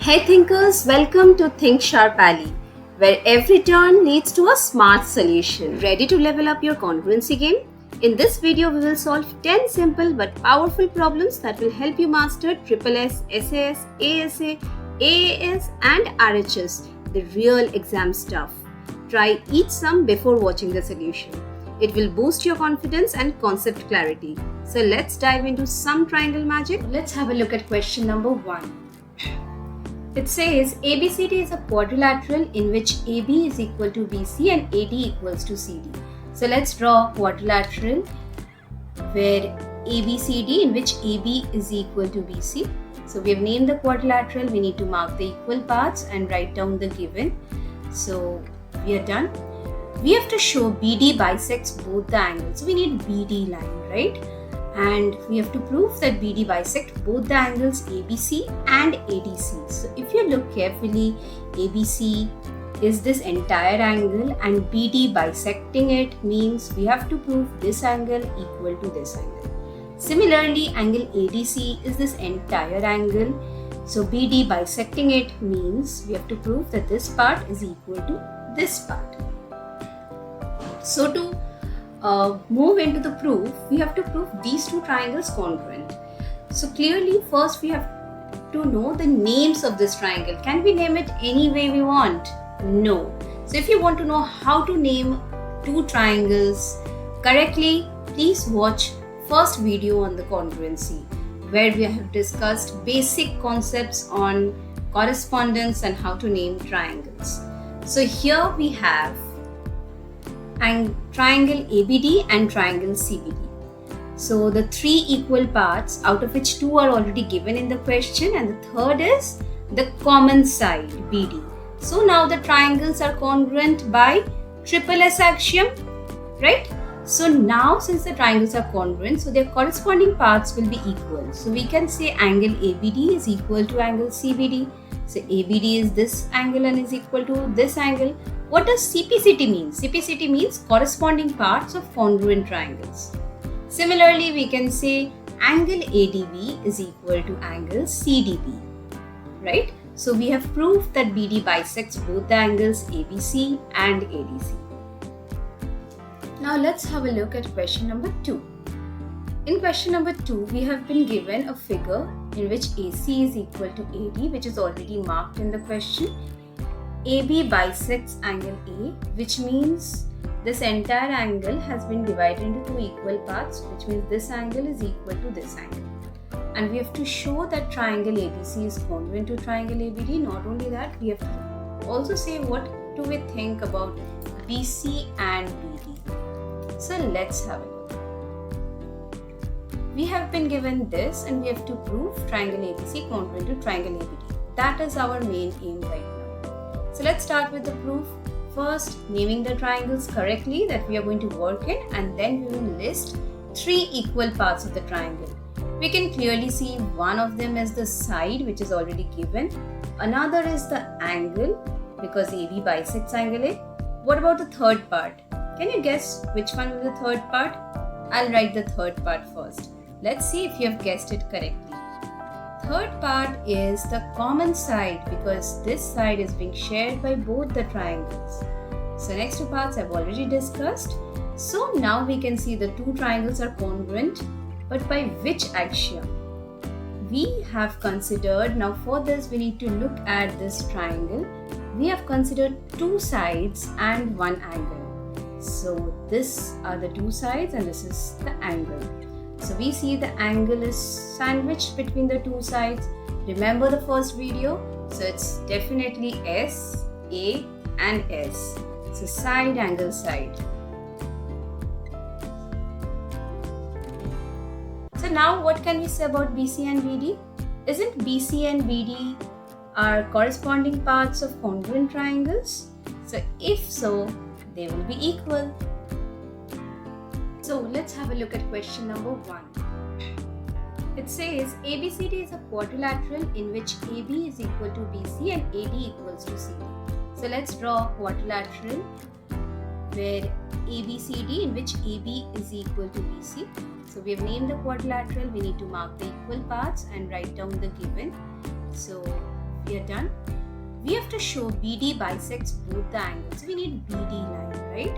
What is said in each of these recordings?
Hey thinkers, welcome to Think Sharp Alley, where every turn leads to a smart solution. Ready to level up your congruency game? In this video, we will solve 10 simple but powerful problems that will help you master SSS, SAS, ASA, AAS and RHS, the real exam stuff. Try each sum before watching the solution. It will boost your confidence and concept clarity. So let's dive into some triangle magic. Let's have a look at question number 1. It says ABCD is a quadrilateral in which AB is equal to BC and AD equals to CD. So let's draw a quadrilateral where ABCD in which AB is equal to BC. So we have named the quadrilateral, we need to mark the equal parts and write down the given. So we are done. We have to show BD bisects both the angles. So we need BD line, right? And we have to prove that BD bisects both the angles ABC and ADC. So if you look carefully, ABC is this entire angle and BD bisecting it means we have to prove this angle equal to this angle. Similarly, angle ADC is this entire angle. So BD bisecting it means we have to prove that this part is equal to this part. So to move into the proof, we have to prove these two triangles congruent. So clearly, first we have to know the names of this triangle. Can we name it any way we want? No. So if you want to know how to name two triangles correctly, please watch first video on the congruency, where we have discussed basic concepts on correspondence and how to name triangles. So here we have triangle ABD and triangle CBD. So the three equal parts, out of which two are already given in the question, and the third is the common side BD. So now the triangles are congruent by SSS axiom, right? So now since the triangles are congruent, so their corresponding parts will be equal. So we can say angle ABD is equal to angle CBD. So ABD is this angle and is equal to this angle. What does CPCT mean? CPCT means corresponding parts of congruent triangles. Similarly, we can say angle ADB is equal to angle CDB, right? So we have proved that BD bisects both the angles ABC and ADC. Now let's have a look at question number 2. In question number 2, we have been given a figure in which AC is equal to AD, which is already marked in the question. AB bisects angle A, which means this entire angle has been divided into two equal parts, which means this angle is equal to this angle. And we have to show that triangle ABC is congruent to triangle ABD. Not only that, we have to also say what do we think about BC and BD. So let's have a look. We have been given this and we have to prove triangle ABC congruent to triangle ABD. That is our main aim right now. So let's start with the proof. First, naming the triangles correctly that we are going to work in, and then we will list three equal parts of the triangle. We can clearly see one of them is the side, which is already given. Another is the angle, because AB bisects angle A. What about the third part? Can you guess which one is the third part? I'll write the third part first. Let's see if you have guessed it correctly. Third part is the common side, because this side is being shared by both the triangles. So next two parts I've already discussed. So now we can see the two triangles are congruent, but by which axiom? We have considered, now for this we need to look at this triangle. We have considered two sides and one angle. So this are the two sides and this is the angle. So we see the angle is sandwiched between the two sides. Remember the first video? So it's definitely S, A and S. So side, angle, side. So now what can we say about BC and BD? Isn't BC and BD are corresponding parts of congruent triangles? So if so, they will be equal. So let's have a look at question number 1. It says ABCD is a quadrilateral in which AB is equal to BC and AD equals to CD. So let's draw a quadrilateral where ABCD in which AB is equal to BC. So we have named the quadrilateral, we need to mark the equal parts and write down the given. So we are done. We have to show BD bisects both the angles. We need BD line, right?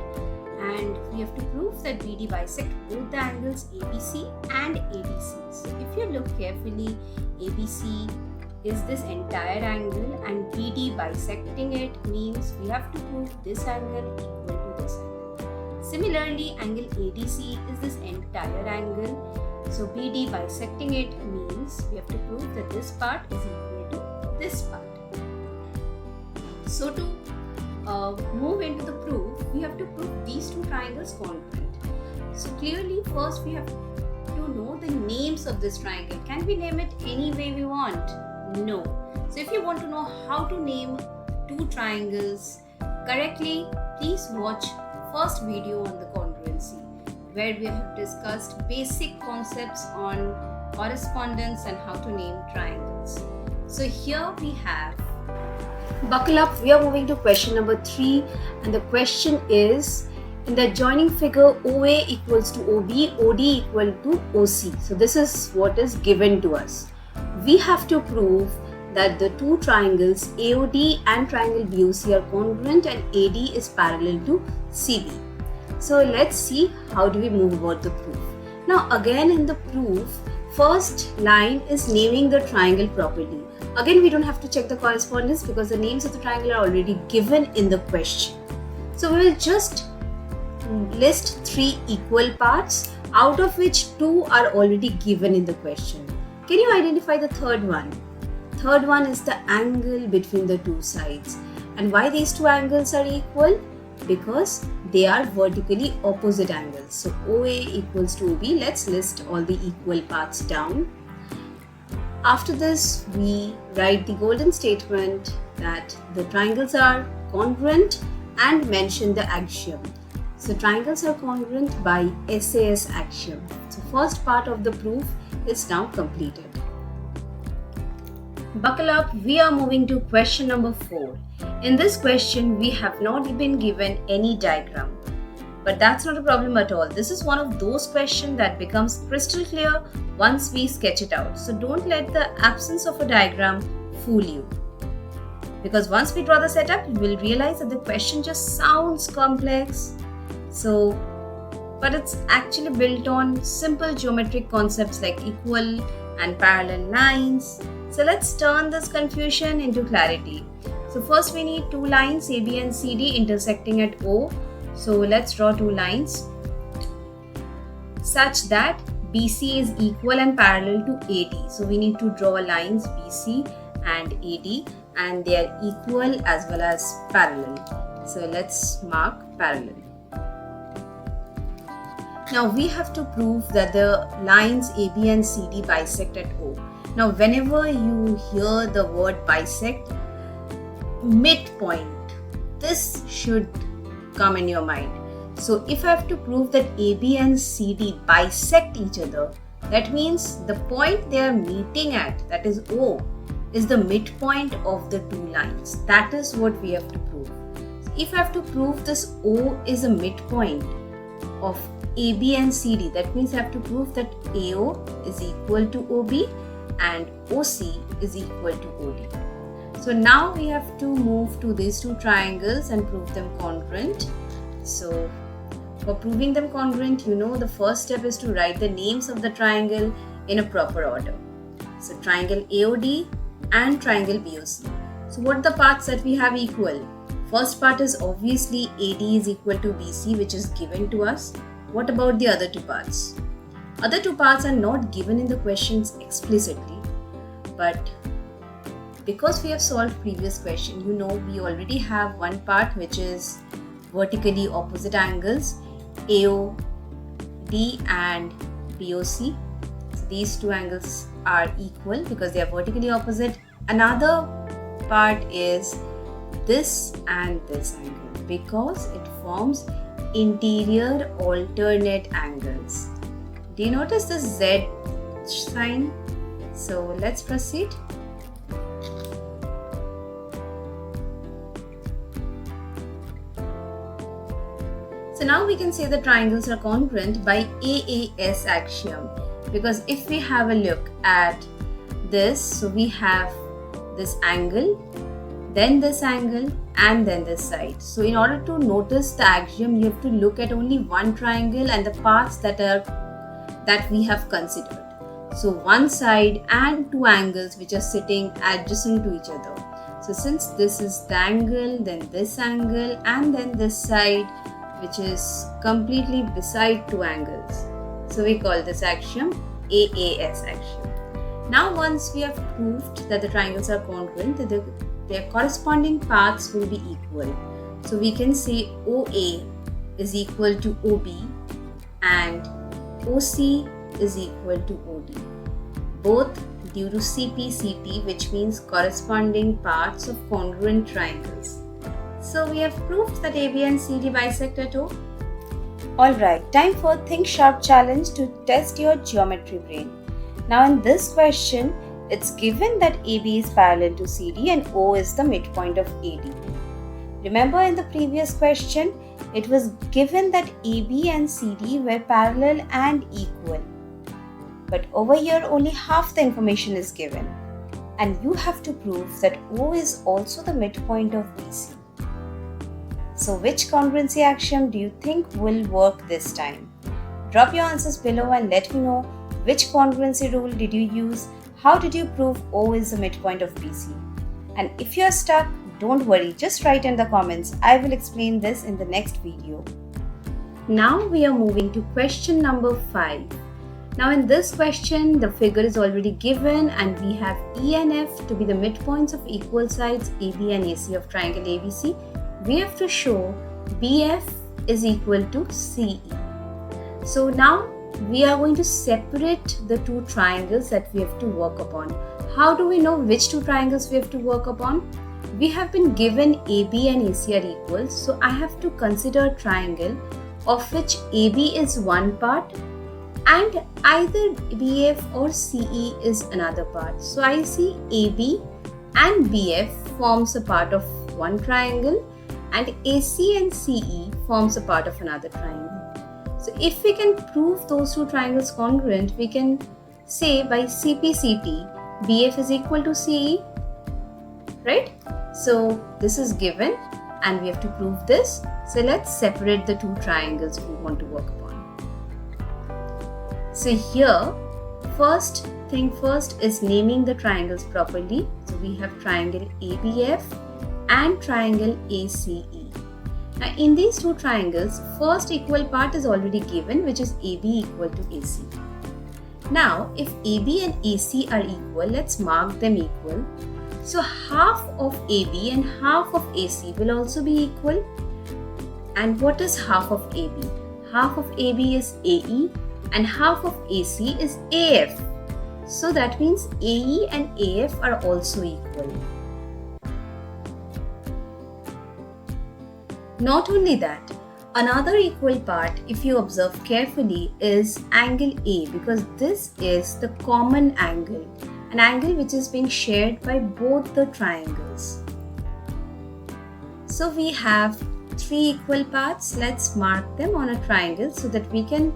And we have to prove that BD bisects both the angles ABC and ADC. So if you look carefully, ABC is this entire angle and BD bisecting it means we have to prove this angle equal to this angle. Similarly, angle ADC is this entire angle. So BD bisecting it means we have to prove that this part is equal to this part. So to move into the proof, we have to prove these two triangles congruent. So clearly, first we have to know the names of this triangle. Can we name it any way we want? No. So if you want to know how to name two triangles correctly, please watch first video on the congruency, where we have discussed basic concepts on correspondence and how to name triangles. So here we have, buckle up, we are moving to question number 3, and the question is, in the adjoining figure, OA equals to OB, OD equal to OC. So this is what is given to us. We have to prove that the two triangles AOD and triangle BOC are congruent and AD is parallel to CB. So let's see how do we move about the proof. Now again in the proof, first line is naming the triangle properly. Again, we don't have to check the correspondence because the names of the triangle are already given in the question. So we will just list 3 equal parts, out of which 2 are already given in the question. Can you identify the third one? Third one is the angle between the two sides. And why these two angles are equal? Because they are vertically opposite angles. So OA equals to OB. Let's list all the equal parts down. After this, we write the golden statement that the triangles are congruent and mention the axiom. So triangles are congruent by SAS axiom. So first part of the proof is now completed. Buckle up, we are moving to question number 4. In this question, we have not been given any diagram. But that's not a problem at all. This is one of those questions that becomes crystal clear once we sketch it out. So don't let the absence of a diagram fool you. Because once we draw the setup, you will realize that the question just sounds complex. But it's actually built on simple geometric concepts like equal and parallel lines. So let's turn this confusion into clarity. So first we need two lines AB and CD intersecting at O. So let's draw two lines such that BC is equal and parallel to AD. So we need to draw lines BC and AD and they are equal as well as parallel. So let's mark parallel. Now we have to prove that the lines AB and CD bisect at O. Now whenever you hear the word bisect, midpoint, this should come in your mind. So if I have to prove that AB and CD bisect each other, that means the point they are meeting at, that is O, is the midpoint of the two lines. That is what we have to prove. So if I have to prove this O is a midpoint of AB and CD, that means I have to prove that AO is equal to OB and OC is equal to OD. So now we have to move to these two triangles and prove them congruent. So for proving them congruent, the first step is to write the names of the triangle in a proper order. So triangle AOD and triangle BOC. So what are the parts that we have equal? First part is obviously AD is equal to BC, which is given to us. What about the other two parts? Other two parts are not given in the questions explicitly, but because we have solved previous question, we already have one part which is vertically opposite angles, AOD and BOC. So these two angles are equal because they are vertically opposite. Another part is this and this angle because it forms interior alternate angles. Do you notice the Z sign? So let's proceed. So now we can say the triangles are congruent by AAS axiom, because if we have a look at this, so we have this angle, then this angle, and then this side. So in order to notice the axiom, you have to look at only one triangle and the parts that we have considered. So one side and two angles which are sitting adjacent to each other. So since this is the angle, then this angle, and then this side which is completely beside two angles. So we call this axiom AAS axiom. Now once we have proved that the triangles are congruent, their corresponding paths will be equal. So we can say OA is equal to OB and OC is equal to OD, both due to CPCT, which means corresponding parts of congruent triangles. So we have proved that AB and CD bisect at O. Alright, time for Think Sharp challenge to test your geometry brain. Now in this question, it's given that AB is parallel to CD and O is the midpoint of AD. Remember in the previous question, it was given that AB and CD were parallel and equal. But over here only half the information is given, and you have to prove that O is also the midpoint of BC. So which congruency axiom do you think will work this time? Drop your answers below and let me know which congruency rule did you use, how did you prove O is the midpoint of BC? And if you are stuck, don't worry, just write in the comments. I will explain this in the next video. Now we are moving to question number 5. Now in this question, the figure is already given and we have E and F to be the midpoints of equal sides AB and AC of triangle ABC. We have to show BF is equal to CE. So now we are going to separate the two triangles that we have to work upon. How do we know which two triangles we have to work upon? We have been given AB and AC are equal, so I have to consider a triangle of which AB is one part and either BF or CE is another part. So I see AB and BF forms a part of one triangle and AC and CE forms a part of another triangle. So if we can prove those two triangles congruent, we can say by CPCT, BF is equal to CE, right? So this is given and we have to prove this. So let's separate the two triangles we want to work upon. So here, first thing first is naming the triangles properly. So we have triangle ABF and triangle ACE. Now in these two triangles, first equal part is already given, which is AB equal to AC. Now if AB and AC are equal, let's mark them equal. So half of AB and half of AC will also be equal. And what is half of AB? Half of AB is AE and half of AC is AF. So that means AE and AF are also equal. Not only that, another equal part, if you observe carefully, is angle A, because this is the common angle, an angle which is being shared by both the triangles. So we have three equal parts. Let's mark them on a triangle so that we can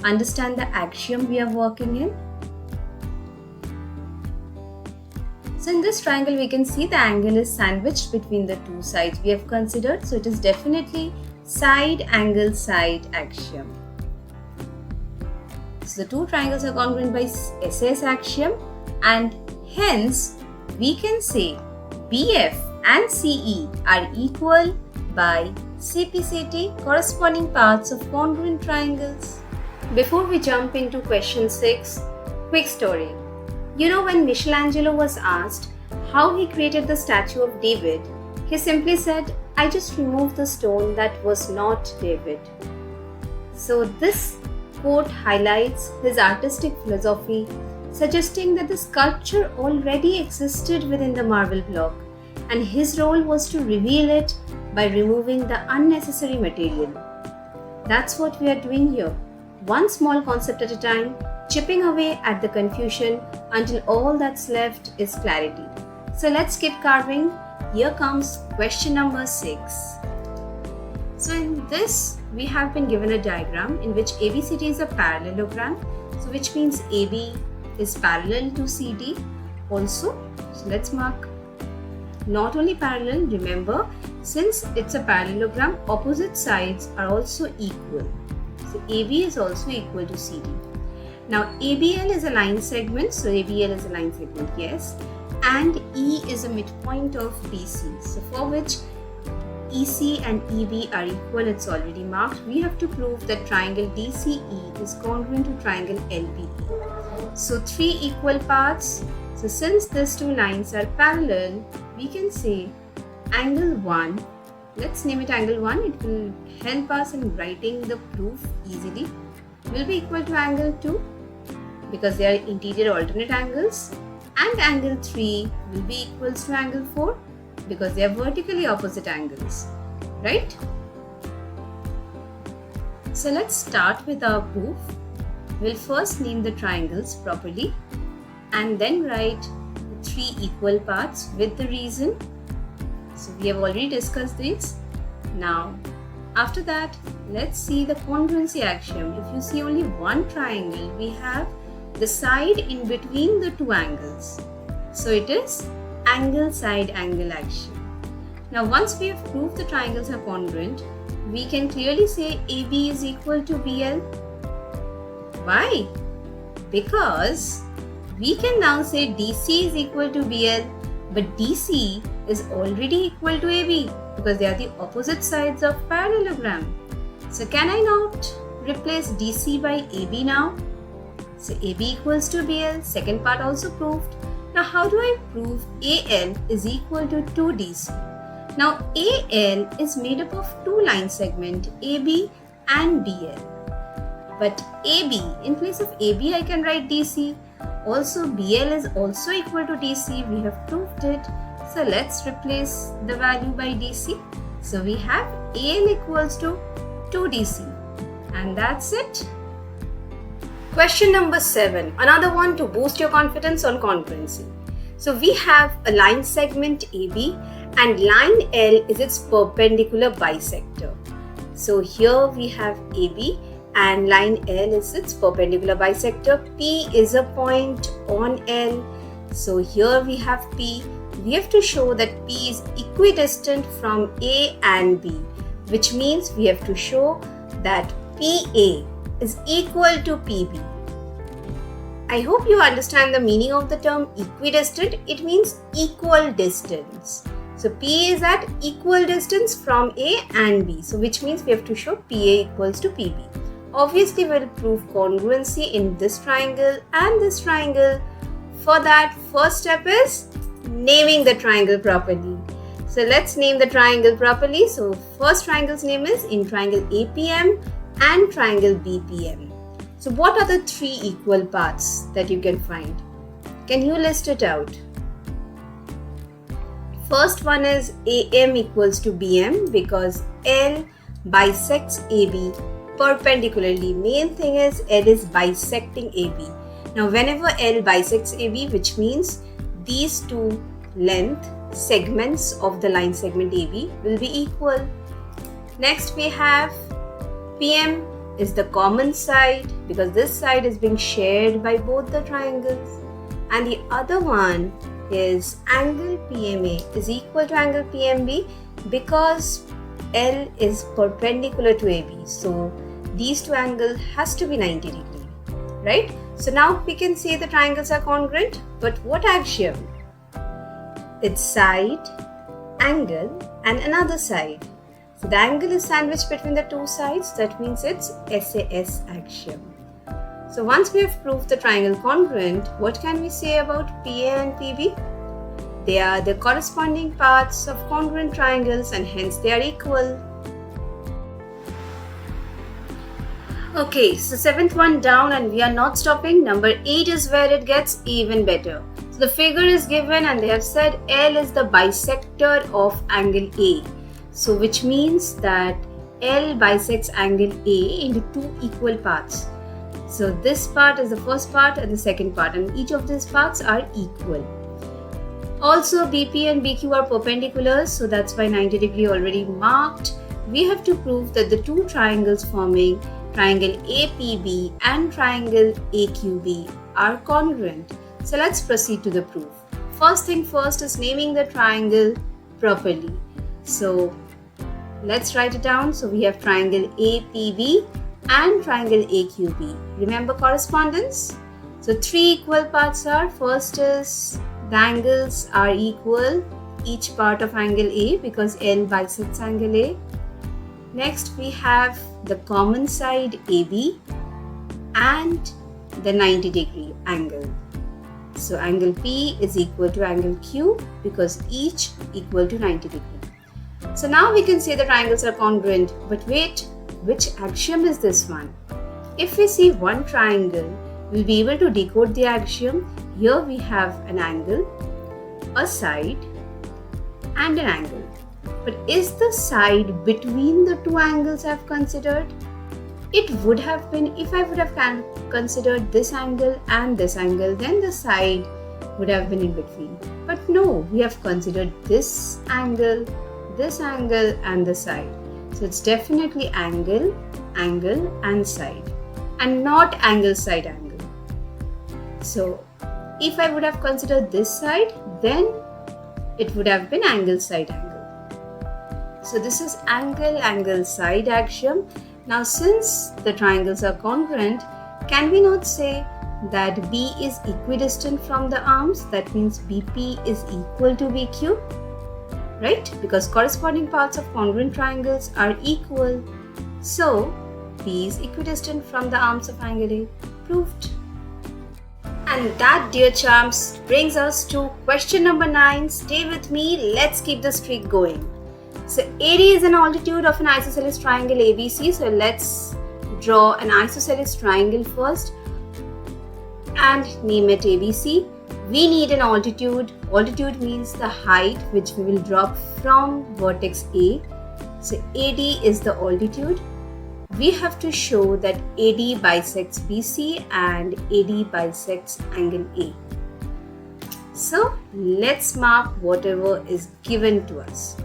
understand the axiom we are working in. So in this triangle, we can see the angle is sandwiched between the two sides we have considered. So it is definitely side angle side axiom. So the two triangles are congruent by SS axiom, and hence we can say BF and CE are equal by CPCT, corresponding parts of congruent triangles. Before we jump into question 6, quick story. You know, when Michelangelo was asked how he created the statue of David, he simply said, "I just removed the stone that was not David." So this quote highlights his artistic philosophy, suggesting that the sculpture already existed within the marble block and his role was to reveal it by removing the unnecessary material. That's what we are doing here. One small concept at a time, chipping away at the confusion until all that's left is clarity. So let's keep carving. Here comes question number 6. So in this, we have been given a diagram in which ABCD is a parallelogram, so which means AB is parallel to CD also. So let's mark not only parallel, remember, since it's a parallelogram, opposite sides are also equal. So AB is also equal to CD. Now ABL is a line segment, so ABL is a line segment, yes. And E is a midpoint of DC. So for which EC and EB are equal, it's already marked. We have to prove that triangle DCE is congruent to triangle LBE. So 3 equal parts. So since these two lines are parallel, we can say angle 1, let's name it angle 1, it will help us in writing the proof easily, will be equal to angle 2 because they are interior alternate angles, and angle 3 will be equals to angle 4 because they are vertically opposite angles, right? So let's start with our proof. We'll first name the triangles properly and then write 3 equal parts with the reason. So we have already discussed this. Now, after that, let's see the congruency axiom. If you see only one triangle, we have the side in between the two angles. So it is angle side angle axiom. Now once we have proved the triangles are congruent, we can clearly say AB is equal to BL. Why? Because we can now say DC is equal to BL, but DC is already equal to AB because they are the opposite sides of parallelogram. So can I not replace DC by AB now? So AB equals to BL, second part also proved. Now how do I prove AL is equal to 2DC? Now AL is made up of two line segments, AB and BL. But AB, in place of AB I can write DC. Also BL is also equal to DC, we have proved it. So let's replace the value by DC. So we have AL equals to 2DC. And that's it. Question number 7, another one to boost your confidence on congruency. So we have a line segment AB and line L is its perpendicular bisector. So here we have AB and line L is its perpendicular bisector. P is a point on L. So here we have P. We have to show that P is equidistant from A and B, which means we have to show that PA is equal to PB. I hope you understand the meaning of the term equidistant. It means equal distance. So P is at equal distance from A and B. So which means we have to show PA equals to PB. Obviously we'll prove congruency in this triangle and this triangle. For that, first step is naming the triangle properly. So let's name the triangle properly. So first triangle's name is in triangle APM and triangle BPM. So what are the 3 equal parts that you can find? Can you list it out? First one is AM equals to BM because L bisects AB perpendicularly. Main thing is L is bisecting AB. Now whenever L bisects AB, which means these two length segments of the line segment AB will be equal. Next we have PM is the common side because this side is being shared by both the triangles, and the other one is angle PMA is equal to angle PMB because L is perpendicular to AB. So these two angles has to be 90 degrees, right? So now we can say the triangles are congruent, but what axiom? It's side, angle and another side. So the angle is sandwiched between the two sides, that means it's SAS axiom. So once we have proved the triangle congruent, what can we say about PA and PB? They are the corresponding parts of congruent triangles and hence they are equal. Okay, so 7th one down and we are not stopping. Number 8 is where it gets even better. So the figure is given and they have said L is the bisector of angle A. So which means that L bisects angle A into 2 equal parts. So this part is the first part and the second part, and each of these parts are equal. Also BP and BQ are perpendicular, so that's why 90 degree already marked. We have to prove that the two triangles forming triangle APB and triangle AQB are congruent. So let's proceed to the proof. first thing first is naming the triangle properly. So let's write it down. So we have triangle APB and triangle AQB. Remember correspondence? So three equal parts are, first is the angles are equal, each part of angle A, because L bisects angle A. Next we have the common side AB and the 90-degree angle. So angle P is equal to angle Q because each equal to 90 degree. So now we can say the triangles are congruent, but wait, which axiom is this one? If we see one triangle, we'll be able to decode the axiom. Here we have an angle, a side and an angle. But is the side between the two angles I've considered? It would have been if I would have considered this angle and this angle, then the side would have been in between. But no, we have considered this angle and the side. So it's definitely angle, angle and side, and not angle, side, angle. So if I would have considered this side, then it would have been angle, side, angle. So this is angle, angle, side axiom. Now since the triangles are congruent, can we not say that B is equidistant from the arms? That means BP is equal to BQ, right? Because corresponding parts of congruent triangles are equal. So B is equidistant from the arms of angle A. Proved. And that, dear charms, brings us to question number 9. Stay with me, let's keep the streak going. So AD is an altitude of an isosceles triangle ABC. So let's draw an isosceles triangle first and name it ABC. We need an altitude. Altitude means the height which we will drop from vertex A. So AD is the altitude. We have to show that AD bisects BC and AD bisects angle A. So let's mark whatever is given to us.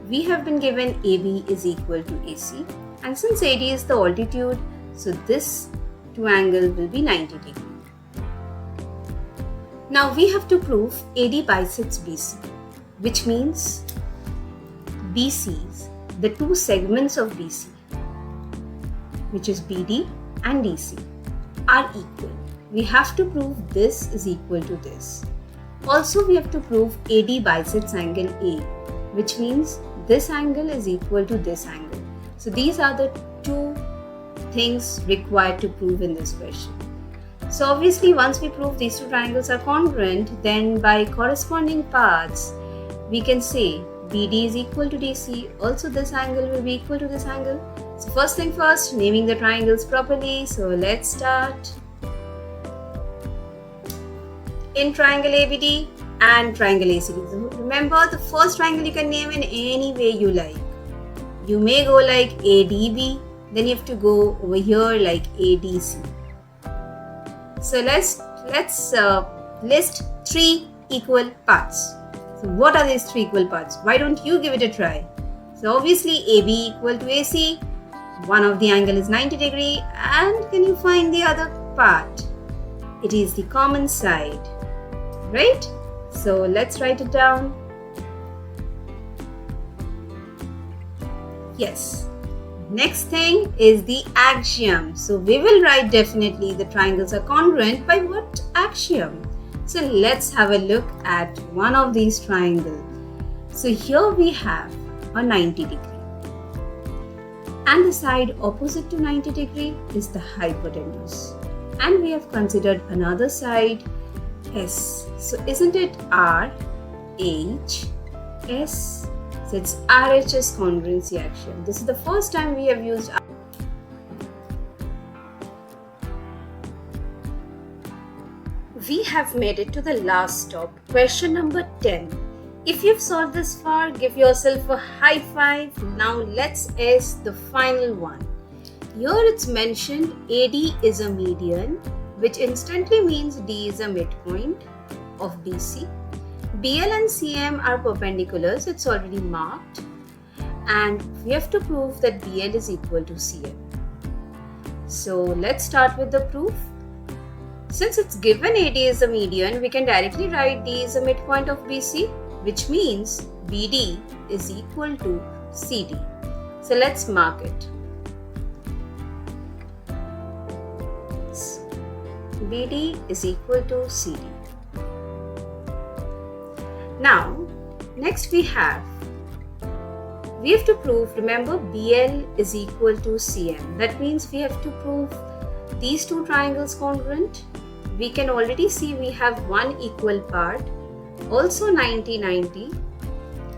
We have been given AB is equal to AC, and since AD is the altitude, so this two angle will be 90 degree. Now we have to prove AD bisects BC, which means BCs, the two segments of BC, which is BD and DC, are equal. We have to prove this is equal to this. Also we have to prove AD bisects angle A, which means this angle is equal to this angle. So these are the two things required to prove in this question. So obviously once we prove these two triangles are congruent, then by corresponding parts we can say BD is equal to DC. Also this angle will be equal to this angle. So first thing first, naming the triangles properly. So let's start. In triangle ABD and triangle ACD. So remember, the first triangle you can name in any way you like. You may go like ADB, then you have to go over here like ADC. So let's list three equal parts. So what are these three equal parts? Why don't you give it a try? So obviously AB equal to AC, one of the angle is 90 degree, and can you find the other part? It is the common side, right? So let's write it down. Yes. Next thing is the axiom. So we will write definitely the triangles are congruent by what axiom? So let's have a look at one of these triangles. So here we have a 90 degree. And the side opposite to 90 degree is the hypotenuse. And we have considered another side, S. So isn't it R, H, S? So it's RHS congruency axiom. This is the first time we have used. We have made it to the last stop, question number 10. If you've solved this far, give yourself a high five. Now let's ask the final one. Here it's mentioned AD is a median, which instantly means D is a midpoint of BC. BL and CM are perpendicular, so it's already marked. And we have to prove that BL is equal to CM. So let's start with the proof. Since it's given AD is the median, we can directly write D is the midpoint of BC, which means BD is equal to CD. So let's mark it. BD is equal to CD. Now, next we have to prove, remember, BL is equal to CM. That means we have to prove these two triangles congruent. We can already see we have one equal part, also 90-90.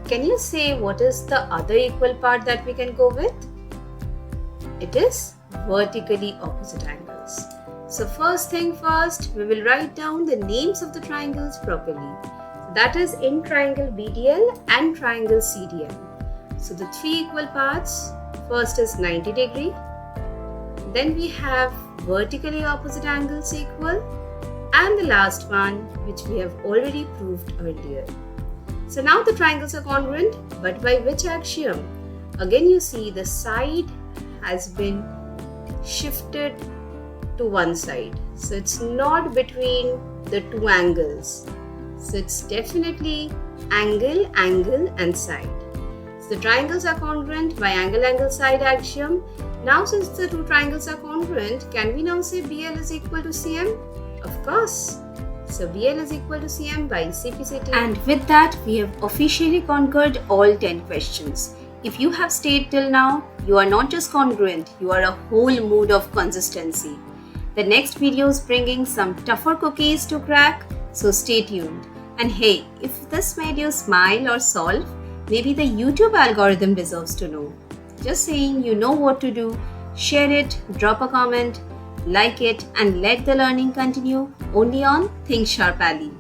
Can you say what is the other equal part that we can go with? It is vertically opposite angles. So first thing first, we will write down the names of the triangles properly. That is in triangle BDL and triangle CDL. So the three equal parts, first is 90 degree, then we have vertically opposite angles equal, and the last one which we have already proved earlier. So now the triangles are congruent, but by which axiom? Again you see the side has been shifted to one side. So it's not between the two angles. So it's definitely angle, angle and side. So the triangles are congruent by angle, angle, side axiom. Now since the two triangles are congruent, can we now say BL is equal to CM? Of course. So BL is equal to CM by CPCT. And with that, we have officially conquered all 10 questions. If you have stayed till now, you are not just congruent, you are a whole mood of consistency. The next video is bringing some tougher cookies to crack, so stay tuned. And hey, if this made you smile or solve, maybe the YouTube algorithm deserves to know. Just saying, you know what to do. Share it, drop a comment, like it, and let the learning continue only on Think Sharp Ali.